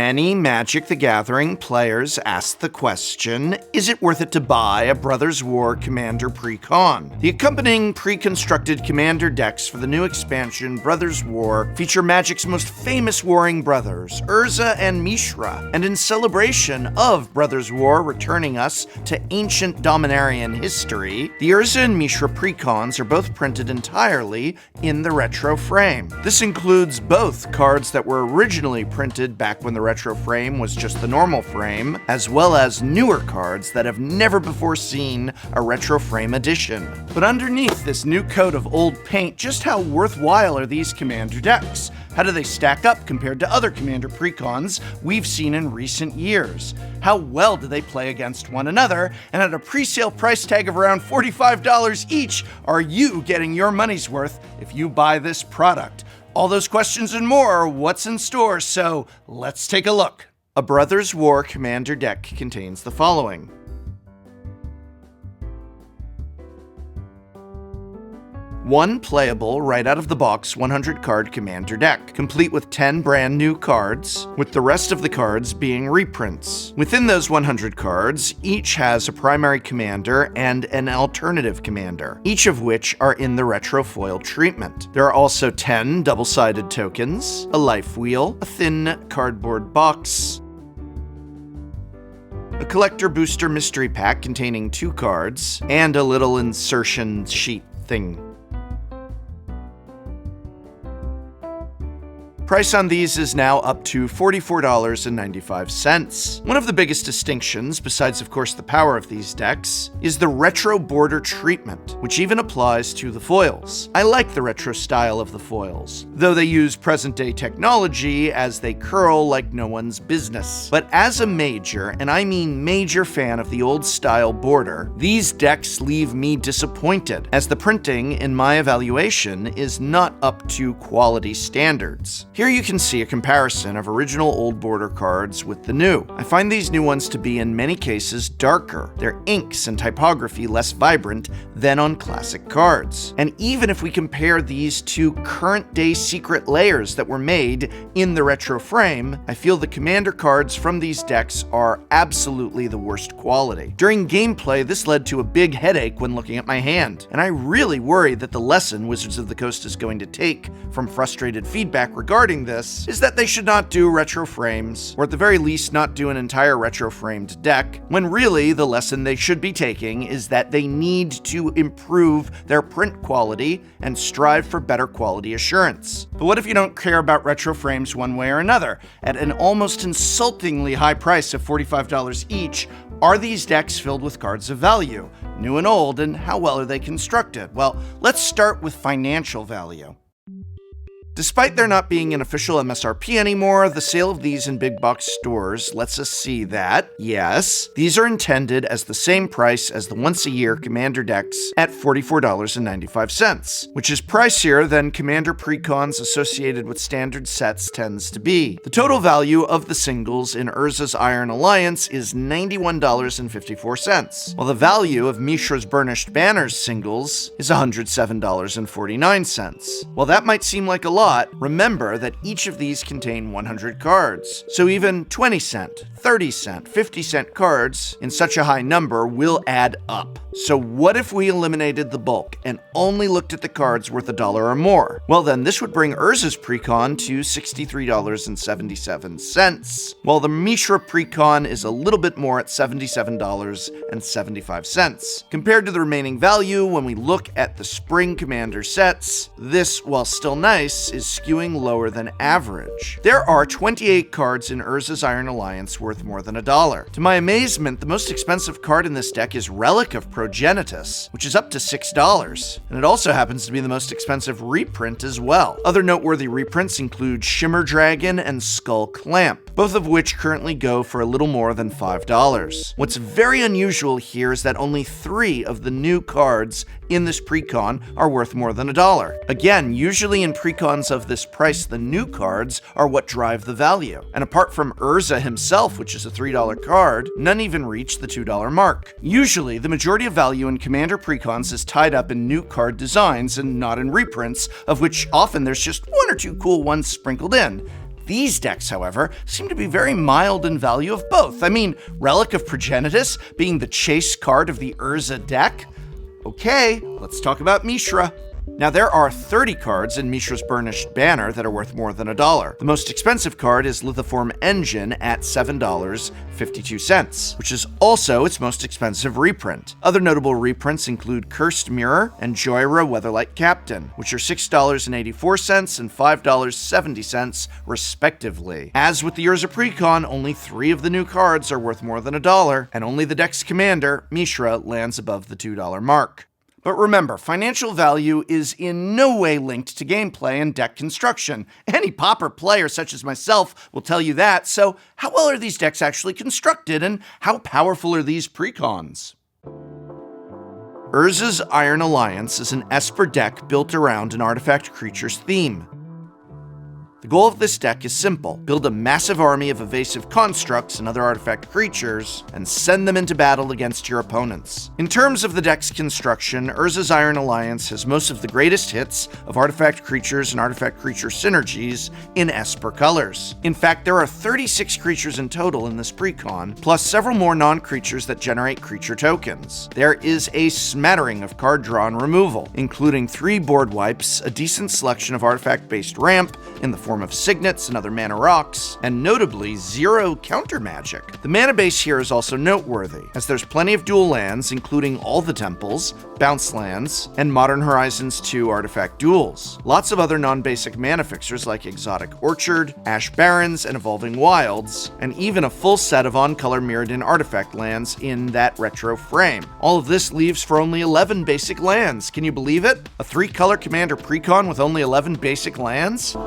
Many Magic the Gathering players ask the question, is it worth it to buy a Brothers War Commander pre-con? The accompanying pre-constructed Commander decks for the new expansion Brothers War feature Magic's most famous warring brothers, Urza and Mishra, and in celebration of Brothers War returning us to ancient Dominarian history, the Urza and Mishra pre-cons are both printed entirely in the retro frame. This includes both cards that were originally printed back when the retro frame was just the normal frame, as well as newer cards that have never before seen a retro frame edition. But underneath this new coat of old paint, just how worthwhile are these Commander decks? How do they stack up compared to other Commander precons we've seen in recent years? How well do they play against one another? And at a pre-sale price tag of around $45 each, are you getting your money's worth if you buy this product? All those questions and more, what's in store, so let's take a look. A Brothers War Commander deck contains the following. One playable, right-out-of-the-box 100-card Commander deck, complete with 10 brand new cards, with the rest of the cards being reprints. Within those 100 cards, each has a primary commander and an alternative commander, each of which are in the retro foil treatment. There are also 10 double-sided tokens, a life wheel, a thin cardboard box, a collector booster mystery pack containing 2 cards, and a little insertion sheet thing. Price on these is now up to $44.95. One of the biggest distinctions, besides of course the power of these decks, is the retro border treatment, which even applies to the foils. I like the retro style of the foils, though they use present-day technology as they curl like no one's business. But as a major, and I mean major fan of the old style border, these decks leave me disappointed, as the printing, in my evaluation, is not up to quality standards. Here you can see a comparison of original old border cards with the new. I find these new ones to be in many cases darker, their inks and typography less vibrant than on classic cards. And even if we compare these to current day secret layers that were made in the retro frame, I feel the Commander cards from these decks are absolutely the worst quality. During gameplay, this led to a big headache when looking at my hand, and I really worry that the lesson Wizards of the Coast is going to take from frustrated feedback regarding this is that they should not do retro frames, or at the very least not do an entire retro framed deck, when really the lesson they should be taking is that they need to improve their print quality and strive for better quality assurance. But what if you don't care about retro frames one way or another? At an almost insultingly high price of $45 each, are these decks filled with cards of value, new and old, and how well are they constructed? Well, let's start with financial value. Despite there not being an official MSRP anymore, the sale of these in big box stores lets us see that, yes, these are intended as the same price as the once-a-year Commander decks at $44.95, which is pricier than Commander precons associated with standard sets tends to be. The total value of the singles in Urza's Iron Alliance is $91.54, while the value of Mishra's Burnished Banners singles is $107.49. While that might seem like a lot, remember that each of these contain 100 cards, so even 20 cent, 30 cent, 50 cent cards in such a high number will add up. So what if we eliminated the bulk and only looked at the cards worth $1 or more? Well then, this would bring Urza's precon to $63.77, while the Mishra precon is a little bit more at $77.75. Compared to the remaining value, when we look at the Spring Commander sets, this, while still nice, is skewing lower than average. There are 28 cards in Urza's Iron Alliance worth more than $1. To my amazement, the most expensive card in this deck is Relic of Progenitus, which is up to $6, and it also happens to be the most expensive reprint as well. Other noteworthy reprints include Shimmer Dragon and Skull Clamp, both of which currently go for a little more than $5. What's very unusual here is that only 3 of the new cards in this precon are worth more than $1. Again, usually in precons of this price, the new cards are what drive the value. And apart from Urza himself, which is a $3 card, none even reach the $2 mark. Usually, the majority of value in Commander precons is tied up in new card designs and not in reprints, of which often there's just 1 or 2 cool ones sprinkled in. These decks, however, seem to be very mild in value of both. I mean, Relic of Progenitus being the chase card of the Urza deck? Okay, let's talk about Mishra. Now, there are 30 cards in Mishra's Burnished Banner that are worth more than $1. The most expensive card is Lithoform Engine at $7.52, which is also its most expensive reprint. Other notable reprints include Cursed Mirror and Joyra Weatherlight Captain, which are $6.84 and $5.70, respectively. As with the Urza Precon, only 3 of the new cards are worth more than $1, and only the deck's commander, Mishra, lands above the $2 mark. But remember, financial value is in no way linked to gameplay and deck construction. Any popper player such as myself will tell you that, so how well are these decks actually constructed, and how powerful are these precons? Urza's Iron Alliance is an Esper deck built around an artifact creature's theme. The goal of this deck is simple: build a massive army of evasive constructs and other artifact creatures, and send them into battle against your opponents. In terms of the deck's construction, Urza's Iron Alliance has most of the greatest hits of artifact creatures and artifact creature synergies in Esper colors. In fact, there are 36 creatures in total in this precon, plus several more non-creatures that generate creature tokens. There is a smattering of card draw and removal, including 3 board wipes, a decent selection of artifact-based ramp in the form of signets and other mana rocks, and notably 0 counter magic. The mana base here is also noteworthy, as there's plenty of dual lands, including all the temples, bounce lands, and Modern Horizons 2 artifact duels. Lots of other non-basic mana fixers like Exotic Orchard, Ash Barrens, and Evolving Wilds, and even a full set of on-color Mirrodin artifact lands in that retro frame. All of this leaves for only 11 basic lands. Can you believe it? A 3-color commander precon with only 11 basic lands?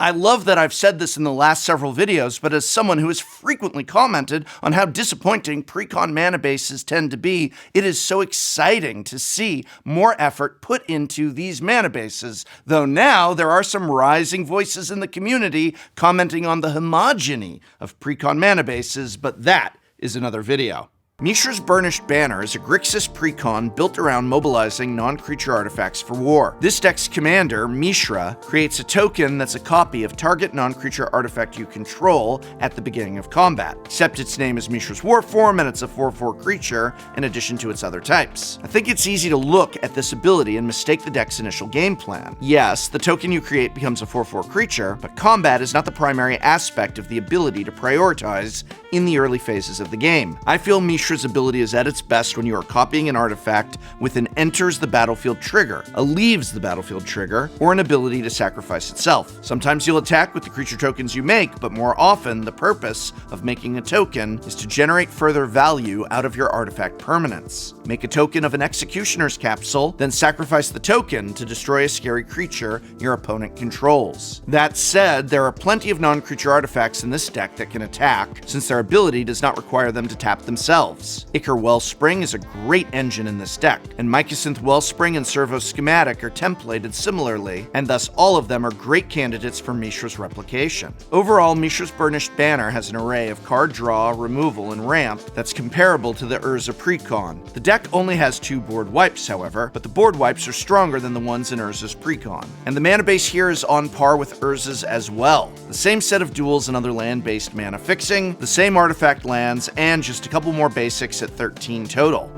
I love that I've said this in the last several videos, but as someone who has frequently commented on how disappointing precon mana bases tend to be, it is so exciting to see more effort put into these mana bases, though now there are some rising voices in the community commenting on the homogeny of precon mana bases, but that is another video. Mishra's Burnished Banner is a Grixis precon built around mobilizing non-creature artifacts for war. This deck's commander, Mishra, creates a token that's a copy of target non-creature artifact you control at the beginning of combat, except its name is Mishra's Warform and it's a 4/4 creature in addition to its other types. I think it's easy to look at this ability and mistake the deck's initial game plan. Yes, the token you create becomes a 4/4 creature, but combat is not the primary aspect of the ability to prioritize in the early phases of the game. I feel Mishra's ability is at its best when you are copying an artifact with an enters the battlefield trigger, a leaves the battlefield trigger, or an ability to sacrifice itself. Sometimes you'll attack with the creature tokens you make, but more often the purpose of making a token is to generate further value out of your artifact permanents. Make a token of an Executioner's Capsule, then sacrifice the token to destroy a scary creature your opponent controls. That said, there are plenty of non-creature artifacts in this deck that can attack, since their ability does not require them to tap themselves. Ichor Wellspring is a great engine in this deck, and Mycosynth Wellspring and Servo Schematic are templated similarly, and thus all of them are great candidates for Mishra's replication. Overall, Mishra's Burnished Banner has an array of card draw, removal, and ramp that's comparable to the Urza Precon. The deck only has 2 board wipes, however, but the board wipes are stronger than the ones in Urza's Precon. And the mana base here is on par with Urza's as well. The same set of duels and other land-based mana fixing, the same artifact lands, and just a couple more basics at 13 total.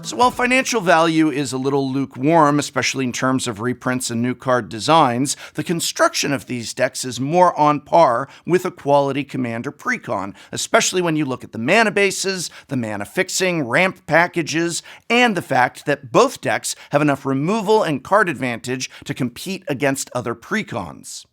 So while financial value is a little lukewarm, especially in terms of reprints and new card designs, the construction of these decks is more on par with a quality commander precon, especially when you look at the mana bases, the mana fixing, ramp packages, and the fact that both decks have enough removal and card advantage to compete against other precons.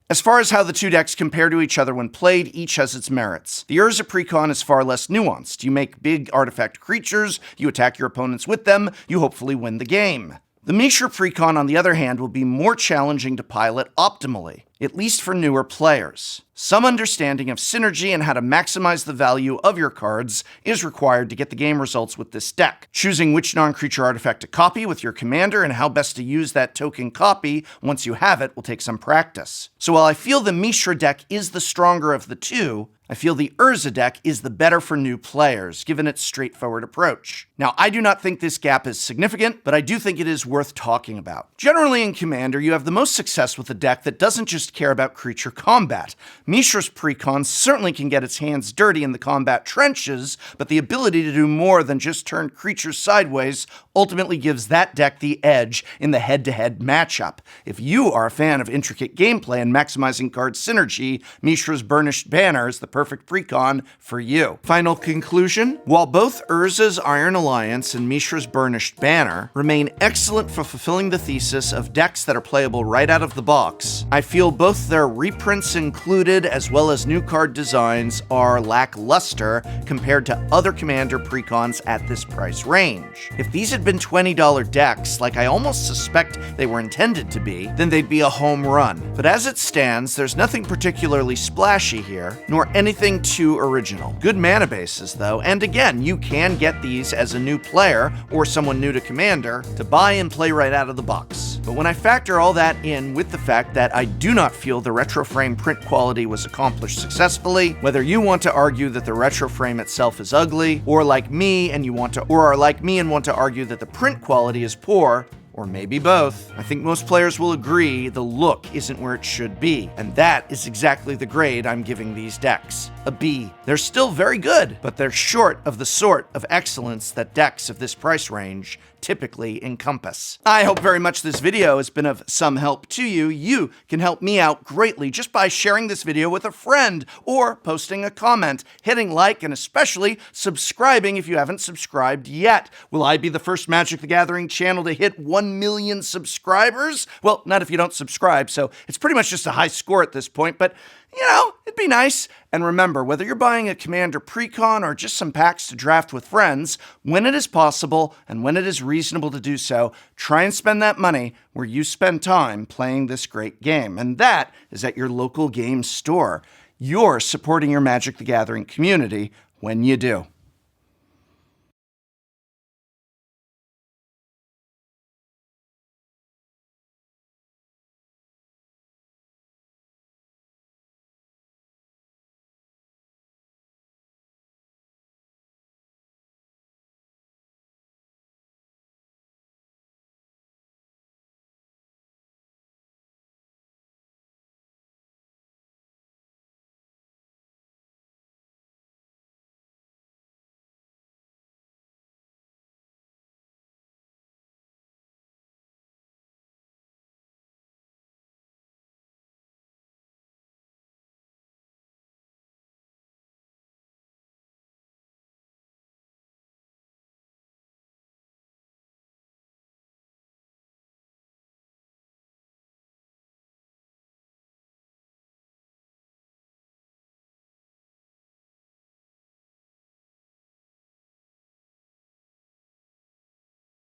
As far as how the 2 decks compare to each other when played, each has its merits. The Urza Precon is far less nuanced. You make big artifact creatures, you attack your opponents with them, you hopefully win the game. The Mishra Precon, on the other hand, will be more challenging to pilot optimally, at least for newer players. Some understanding of synergy and how to maximize the value of your cards is required to get the game results with this deck. Choosing which non-creature artifact to copy with your commander and how best to use that token copy once you have it will take some practice. So while I feel the Mishra deck is the stronger of the two, I feel the Urza deck is the better for new players, given its straightforward approach. Now, I do not think this gap is significant, but I do think it is worth talking about. Generally in Commander, you have the most success with a deck that doesn't just care about creature combat. Mishra's Precon certainly can get its hands dirty in the combat trenches, but the ability to do more than just turn creatures sideways ultimately gives that deck the edge in the head-to-head matchup. If you are a fan of intricate gameplay and maximizing card synergy, Mishra's Burnished Banner is the perfect Precon for you. Final conclusion: while both Urza's Iron Alliance and Mishra's Burnished Banner remain excellent for fulfilling the thesis of decks that are playable right out of the box, I feel both their reprints included as well as new card designs are lackluster compared to other Commander Precons at this price range. If these had been $20 decks, like I almost suspect they were intended to be, then they'd be a home run. But as it stands, there's nothing particularly splashy here, nor anything too original. Good mana bases though, and again, you can get these as a new player or someone new to Commander to buy and play right out of the box. But when I factor all that in with the fact that I do not feel the retro frame print quality was accomplished successfully, whether you want to argue that the retro frame itself is ugly, or like me and want to argue that the print quality is poor, or maybe both, I think most players will agree the look isn't where it should be, and that is exactly the grade I'm giving these decks. A B. They're still very good, but they're short of the sort of excellence that decks of this price range typically encompass. I hope very much this video has been of some help to you. You can help me out greatly just by sharing this video with a friend or posting a comment, hitting like, and especially subscribing if you haven't subscribed yet. Will I be the first Magic the Gathering channel to hit 1 million subscribers? Well, not if you don't subscribe, so it's pretty much just a high score at this point, but you know, it'd be nice. And remember, whether you're buying a Commander Precon or just some packs to draft with friends, when it is possible and when it is reasonable to do so, try and spend that money where you spend time playing this great game. And that is at your local game store. You're supporting your Magic the Gathering community when you do.